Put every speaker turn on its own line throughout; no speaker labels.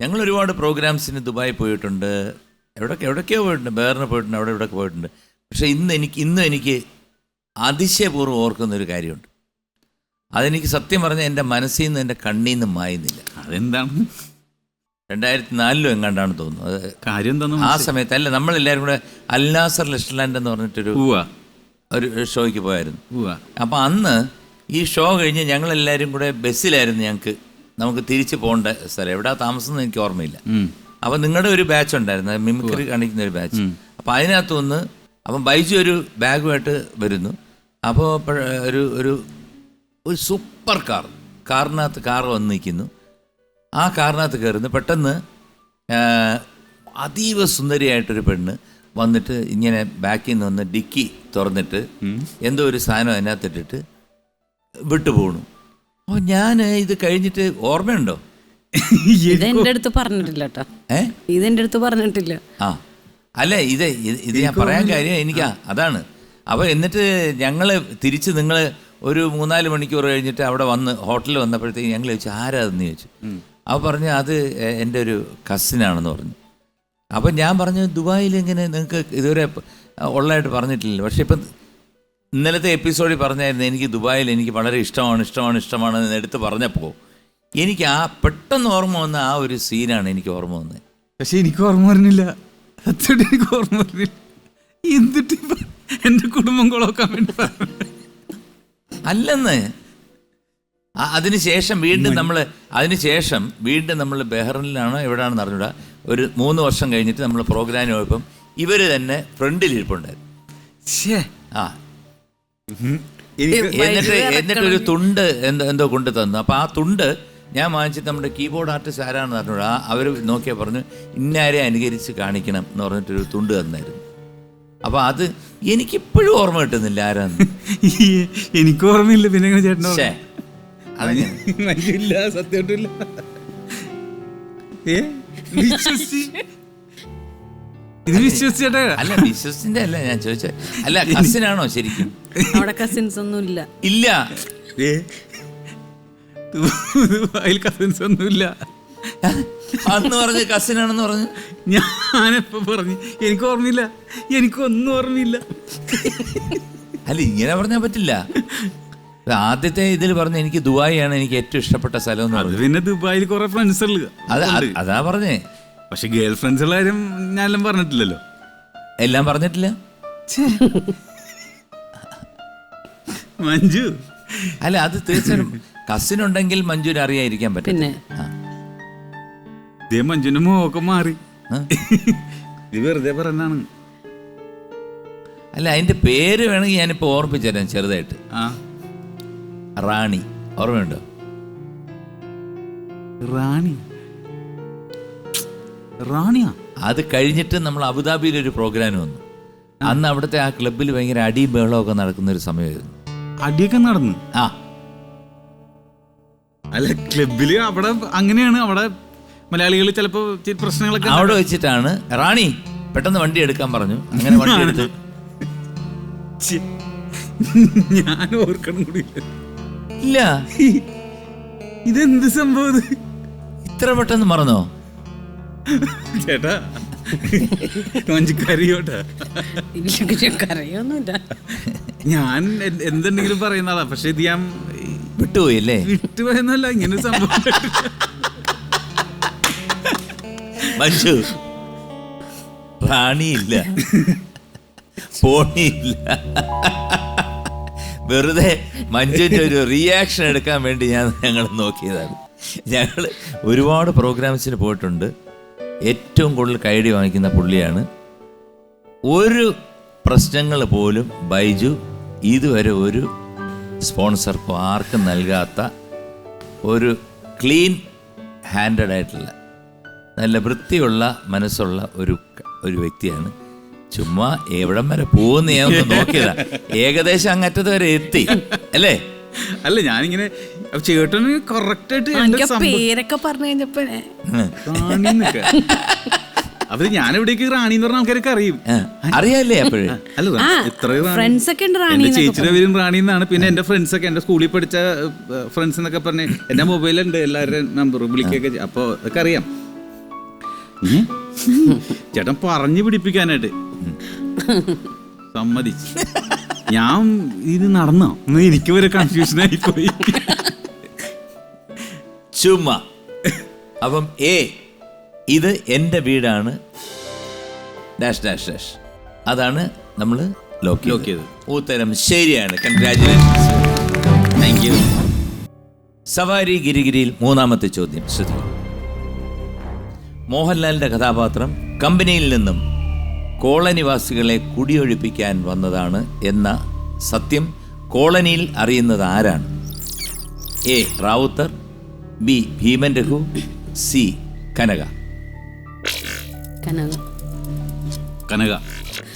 ഞങ്ങൾ ഒരുപാട് പ്രോഗ്രാംസിന് ദുബായി പോയിട്ടുണ്ട്, എവിടേക്കോ പോയിട്ടുണ്ട്, ബേറിന് പോയിട്ടുണ്ട്, ഇവിടെയൊക്കെ പോയിട്ടുണ്ട്. പക്ഷേ ഇന്നും എനിക്ക് അതിശയപൂർവ്വം ഓർക്കുന്നൊരു കാര്യമുണ്ട്. അതെനിക്ക് സത്യം പറഞ്ഞാൽ എൻ്റെ മനസ്സിൽ നിന്ന് എൻ്റെ കണ്ണിൽ നിന്ന് മായുന്നില്ല.
അതെന്താണ്?
2004 എങ്ങാണ്ടാണ് തോന്നുന്നു. അത്
കാര്യം എന്താ?
ആ സമയത്ത് അല്ല, നമ്മളെല്ലാവരും കൂടെ അൽനാസർ റെസ്റ്റോറൻറ്റ് എന്ന് പറഞ്ഞിട്ടൊരു ഷോയ്ക്ക് പോയായിരുന്നു. അപ്പോൾ അന്ന് ഈ ഷോ കഴിഞ്ഞ് ഞങ്ങളെല്ലാവരും കൂടെ ബസ്സിലായിരുന്നു. നമുക്ക് തിരിച്ച് പോകേണ്ട സ്ഥലം എവിടെയാ താമസം എന്ന് എനിക്ക് ഓർമ്മയില്ല. അപ്പോൾ നിങ്ങളുടെ ഒരു ബാച്ച് ഉണ്ടായിരുന്നു, മിമിക്രി കാണിക്കുന്ന ഒരു ബാച്ച്. അപ്പോൾ അതിനകത്ത് ഒന്ന് അപ്പം ബൈജു ഒരു ബാഗുമായിട്ട് വരുന്നു. അപ്പോൾ ഒരു സൂപ്പർ കാറിനകത്ത് വന്ന് നിൽക്കുന്നു. ആ കാറിനകത്ത് കയറുന്നു. പെട്ടെന്ന് അതീവ സുന്ദരിയായിട്ടൊരു പെണ്ണ് വന്നിട്ട് ഇങ്ങനെ ബാക്കിൽ നിന്ന് വന്ന് ഡിക്കി തുറന്നിട്ട് എന്തോ ഒരു സാധനം അതിനകത്തിട്ടിട്ട് വിട്ടുപോകണു. അപ്പോൾ ഞാൻ ഇത് കഴിഞ്ഞിട്ട് ഓർമ്മയുണ്ടോ?
ഇതെന്റെ അടുത്ത് പറഞ്ഞിട്ടില്ല കേട്ടോ. ഇതെന്റെ അടുത്ത് പറഞ്ഞിട്ടില്ല.
അല്ല, ഇത് ഞാൻ പറയാൻ കാര്യം എനിക്ക് അതാണ്. അപ്പോൾ എന്നിട്ട് ഞങ്ങൾ തിരിച്ച് നിങ്ങൾ ഒരു 3-4 മണിക്കൂർ കഴിഞ്ഞിട്ട് അവിടെ വന്ന് ഹോട്ടലിൽ വന്നപ്പോഴത്തേക്ക് ഞങ്ങൾ ചോദിച്ചു ആരാതെന്ന് ചോദിച്ചു. അപ്പോൾ പറഞ്ഞു അത് എൻ്റെ ഒരു കസിനാണെന്ന് പറഞ്ഞു. അപ്പം ഞാൻ പറഞ്ഞു ദുബായിൽ ഇങ്ങനെ നിങ്ങൾക്ക് ഇതുവരെ ഉള്ളതായിട്ട് പറഞ്ഞിട്ടില്ല. പക്ഷേ ഇപ്പം ഇന്നലത്തെ എപ്പിസോഡിൽ പറഞ്ഞായിരുന്നു എനിക്ക് ദുബായിൽ എനിക്ക് വളരെ ഇഷ്ടമാണ് എന്ന് എടുത്ത് പറഞ്ഞപ്പോൾ എനിക്ക് ആ പെട്ടെന്ന് ഓർമ്മ വന്ന ആ ഒരു സീനാണ് എനിക്ക് ഓർമ്മ വന്നത്.
പക്ഷെ എനിക്ക് ഓർമ്മ വരുന്നില്ല, സത്യമായിട്ട് എനിക്ക് ഓർമ്മ വരുന്നില്ല. എന്തിട്ട് എൻ്റെ കുടുംബം കൊളോക്കാൻ വേണ്ടി
അല്ലെന്ന്. അതിനുശേഷം വീണ്ടും നമ്മൾ ബഹ്റിനിലാണോ എവിടെയാണെന്ന് അറിഞ്ഞൂടാ, ഒരു 3 വർഷം കഴിഞ്ഞിട്ട് നമ്മൾ പ്രോഗ്രാമിന് പോയപ്പം ഇവർ തന്നെ ഫ്രണ്ടിലിരിപ്പുണ്ടായിരുന്നു. എന്നിട്ടൊരു തുണ്ട് എന്തോ കൊണ്ടു തന്നു. അപ്പോൾ ആ തുണ്ട് ഞാൻ വാങ്ങിച്ചിട്ട് നമ്മുടെ കീബോർഡ് ആർട്ടിസ്റ്റ് ആരാണെന്ന് അറിഞ്ഞൂടാ, അവർ നോക്കിയാൽ പറഞ്ഞു ഇന്നാരെ അനുകരിച്ച് കാണിക്കണം എന്ന് പറഞ്ഞിട്ടൊരു തുണ്ട് തന്നായിരുന്നു. അപ്പോൾ അത് എനിക്കിപ്പോഴും ഓർമ്മ കിട്ടുന്നില്ല ആരാന്ന്.
എനിക്ക് ഓർമ്മയില്ല. പിന്നെ ചേട്ടനോ?
ഇല്ല,
സത്യമായിട്ടില്ല.
അല്ല, വിശ്വസിന്റെ അല്ല ഞാൻ ചോദിച്ചത്. അല്ല, കസിനാണോ ശരിക്കും?
അവിടെ കസിൻസ് ഒന്നും ഇല്ല.
കസിൻസ് ഒന്നുമില്ല.
അന്ന് പറഞ്ഞ് കസിനാണെന്ന് പറഞ്ഞു.
ഞാനെപ്പോ പറഞ്ഞു? എനിക്ക് ഓർമ്മയില്ല, എനിക്കൊന്നും ഓർമ്മയില്ല.
അല്ല, ഇങ്ങനെ പറഞ്ഞാൽ പറ്റില്ല. ആദ്യത്തെ ഇതിൽ പറഞ്ഞ എനിക്ക് ദുബായിയാണ് എനിക്ക് ഏറ്റവും ഇഷ്ടപ്പെട്ട സ്ഥലം എന്ന് പറഞ്ഞു.
പിന്നെ ദുബായിൽ കുറെ ഫ്രണ്ട്സ് ഉള്ളത്,
അതാ പറഞ്ഞേ.
പക്ഷെ ഗേൾ ഫ്രണ്ട്സുള്ള കാര്യം ഞാനെല്ലാം പറഞ്ഞിട്ടില്ലല്ലോ.
എല്ലാം പറഞ്ഞിട്ടില്ല
മഞ്ജു.
അല്ല, അത് തീർച്ചയായും കസിൻ ഉണ്ടെങ്കിൽ മഞ്ജുവിന് അറിയാതിരിക്കാൻ പറ്റും.
മഞ്ജുവിന്റെ മുഖമൊക്കെ മാറി. ഇത് വെറുതെ പറഞ്ഞാണ്.
അല്ല, അതിന്റെ പേര് വേണമെങ്കിൽ ഞാനിപ്പോ ഓർമ്മിച്ചുതരാം ചെറുതായിട്ട്. റാണി, ഓർമ്മയുണ്ടോ?
റാണിയാ?
അത് കഴിഞ്ഞിട്ട് നമ്മൾ അബുദാബിയിൽ ഒരു പ്രോഗ്രാം വന്നു. അന്ന് അവിടുത്തെ ആ ക്ലബിൽ ഭയങ്കര അടി ബഹളമൊക്കെ നടക്കുന്ന ഒരു സമയമായിരുന്നു.
അടിയൊക്കെ നടന്നു? അല്ല, ക്ലബില് അവിടെ അങ്ങനെയാണ്. അവിടെ മലയാളികൾ ചിലപ്പോ പ്രശ്നങ്ങളൊക്കെ
അവിടെ വെച്ചിട്ടാണ് റാണി പെട്ടെന്ന് വണ്ടി എടുക്കാൻ പറഞ്ഞു. അങ്ങനെ വണ്ടി എടുത്ത്
ഞാൻ ഓർക്കണം കൂടി
ഇല്ല.
ഇതെന്ത് സംഭവം?
ഇത്ര പെട്ടെന്ന് മറന്നോ
ചേട്ടാ? മഞ്ജുക്കറിയോട്ടാ?
കരയൊന്നുമില്ല.
ഞാൻ എന്തെങ്കിലും പറയുന്ന ആളാ. പക്ഷെ ഇത് ഞാൻ
വിട്ടുപോയല്ലേ?
വിട്ടുപോയെന്നല്ല, ഇങ്ങനെ സംഭവം.
മഞ്ജു, റാണിയില്ല, പോണിയില്ല. വെറുതെ മഞ്ജുവിൻ്റെ ഒരു റിയാക്ഷൻ എടുക്കാൻ വേണ്ടി ഞങ്ങൾ നോക്കിയതാണ്. ഞങ്ങൾ ഒരുപാട് പ്രോഗ്രാംസിന് പോയിട്ടുണ്ട്. ഏറ്റവും കൂടുതൽ കൈയടി വാങ്ങിക്കുന്ന പുള്ളിയാണ്. ഒരു പ്രശ്നങ്ങൾ പോലും ബൈജു ഇതുവരെ ഒരു സ്പോൺസർക്കോ ആർക്കും നൽകാത്ത ഒരു ക്ലീൻ ഹാൻഡഡ് ആയിട്ടുള്ള നല്ല വൃത്തിയുള്ള മനസ്സുള്ള ഒരു വ്യക്തിയാണ്. ചുമ്മാ എവിടം വരെ പോകുന്ന ഞാൻ ഒന്ന് നോക്കിയതാ. ഏകദേശം അങ്ങറ്റത്ത് വരെ എത്തി അല്ലേ?
അല്ല, ഞാനിങ്ങനെ ചേട്ടന് കറക്റ്റ് ആയിട്ട്
പേരൊക്കെ പറഞ്ഞു കഴിഞ്ഞപ്പോ
അത് ഞാൻ എവിടേക്ക് റാണി എന്ന് പറഞ്ഞ ആൾക്കാരൊക്കെ
അറിയാല്ലേ? അപ്പോഴേ
എന്റെ ചേച്ചിയുടെ പേരും റാണി എന്നാണ്. പിന്നെ എന്റെ ഫ്രണ്ട്സ് ഒക്കെ, എന്റെ സ്കൂളിൽ പഠിച്ച ഫ്രണ്ട്സ് എന്നൊക്കെ പറഞ്ഞ് എന്റെ മൊബൈലുണ്ട് എല്ലാവരുടെയും നമ്പർ വിളിക്കൊക്കെ. അപ്പൊ അതൊക്കെ അറിയാം. ചേട്ടൻ പറഞ്ഞു പിടിപ്പിക്കാനായിട്ട് സമ്മതിച്ചു. ഞാൻ ഇത് നടന്നോ എന്ന് എനിക്ക് വരെ കൺഫ്യൂഷൻ ആയി പോയി.
ചുമ്മാ. അപ്പം എ, ഇത് എൻ്റെ വീടാണ് ഡാഷ് ഡാഷ് ഡാഷ്, അതാണ് നമ്മൾ ലോക്ക് ചെയ്തത്. ഉത്തരം ശരിയാണ്. കൺഗ്രാജുലേഷൻസ്.
Thank you.
സവാരി ഗിരിഗിരിയിൽ മൂന്നാമത്തെ ചോദ്യം ശ്രദ്ധിക്കും. മോഹൻലാലിൻ്റെ കഥാപാത്രം കമ്പനിയിൽ നിന്നും കോളനിവാസികളെ കുടിയൊഴിപ്പിക്കാൻ വന്നതാണ് എന്ന സത്യം കോളനിയിൽ അറിയുന്നത് ആരാണ്? A Rawther, B Bheeman Raghu, C Kanaka.
Kanaka.
Kanaka.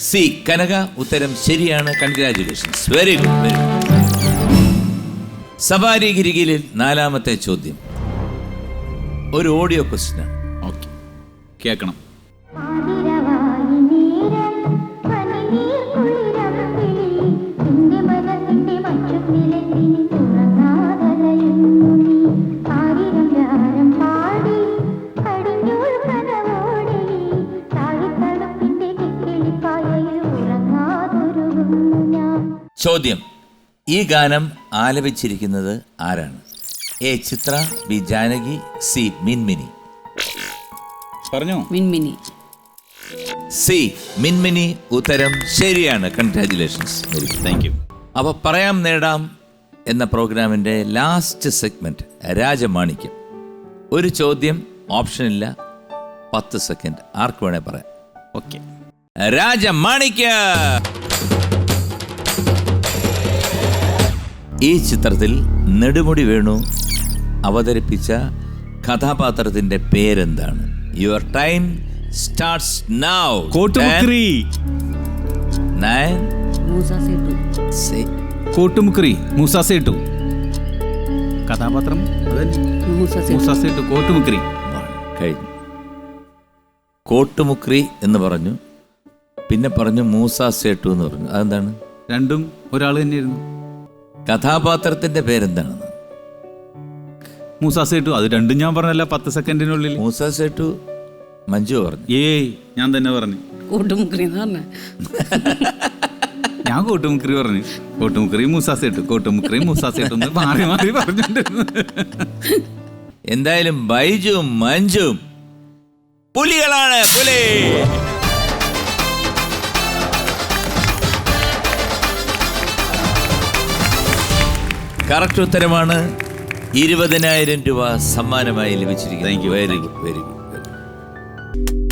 C Kanaka. ഉത്തരം ശരിയാണ്. Congratulations. Very good, very good. സവാരി ഗിരിഗിരിയിൽ നാലാമത്തെ ചോദ്യം ഒരു ഓഡിയോ ക്വസ്റ്റ്യനാണ്.
ഓക്കെ, കേൾക്കണം.
ചോദ്യം: ഈ ഗാനം ആലപിച്ചിരിക്കുന്നത് ആരാണ്? A Chithra, B Janaki, C Minmini.
പറഞ്ഞോ.
മിൻമിനി.
സി മിൻമിനി. ഉത്തരം ശരിയാണ്. Congratulations. Very good, thank you. അപ്പോൾ പറയാം നേടാം എന്ന പ്രോഗ്രാമിൻ്റെ ലാസ്റ്റ് സെഗ്മെൻറ്റ് രാജമാണിക്യം. ഒരു ചോദ്യം, ഓപ്ഷനില്ല, 10 സെക്കൻഡ്, ആർക്ക് വേണേ പറയാം.
ഓക്കെ.
രാജമാണിക്യം. ഈ ചിത്രത്തിൽ നെടുമുടി വേണു അവതരിപ്പിച്ച കഥാപാത്രത്തിന്റെ പേരെന്താണ്? Your time starts now.
Kottumukri.
9
Moosa Settu.
Kottumukri Moosa Settu. കഥാപാത്രം
മൂസ
മൂസ സേട്ടു. കോട്ടുമുക്രി.
കഴിഞ്ഞു. കോട്ടുമുക്രി എന്ന് പറഞ്ഞു, പിന്നെ പറഞ്ഞു മൂസ സേട്ടു എന്ന് പറഞ്ഞു. അതെന്താണ്?
രണ്ടും ഒരാൾ തന്നെയായിരുന്നു.
കഥാപാത്രത്തിന്റെ പേരെന്താണ്?
മൂസ സേട്ടു. അത് രണ്ടും ഞാൻ പറഞ്ഞല്ല 10 സെക്കൻഡിനുള്ളിൽ.
മൂസ സേട്ടു മഞ്ജു പറഞ്ഞു.
ഏയ്, ഞാൻ തന്നെ പറഞ്ഞു.
കൂട്ടുമുക്രി എന്ന് പറഞ്ഞ
ഞാൻ കോട്ടുമുക്രി പറഞ്ഞു. കോട്ടുമുക്രി മൂസ സേട്ടു, കോട്ടുമുക്രി മൂസ സേട്ടു എന്ന് മാറി മാറി പറഞ്ഞിട്ടുണ്ടായിരുന്നു.
എന്തായാലും ബൈജുവും മഞ്ജുവും പുലികളാണ്. പുലി. കറക്റ്റ് ഉത്തരമാണ്. 20,000 രൂപ സമ്മാനമായി ലഭിച്ചിരിക്കുന്നു. Very good, very good, very good.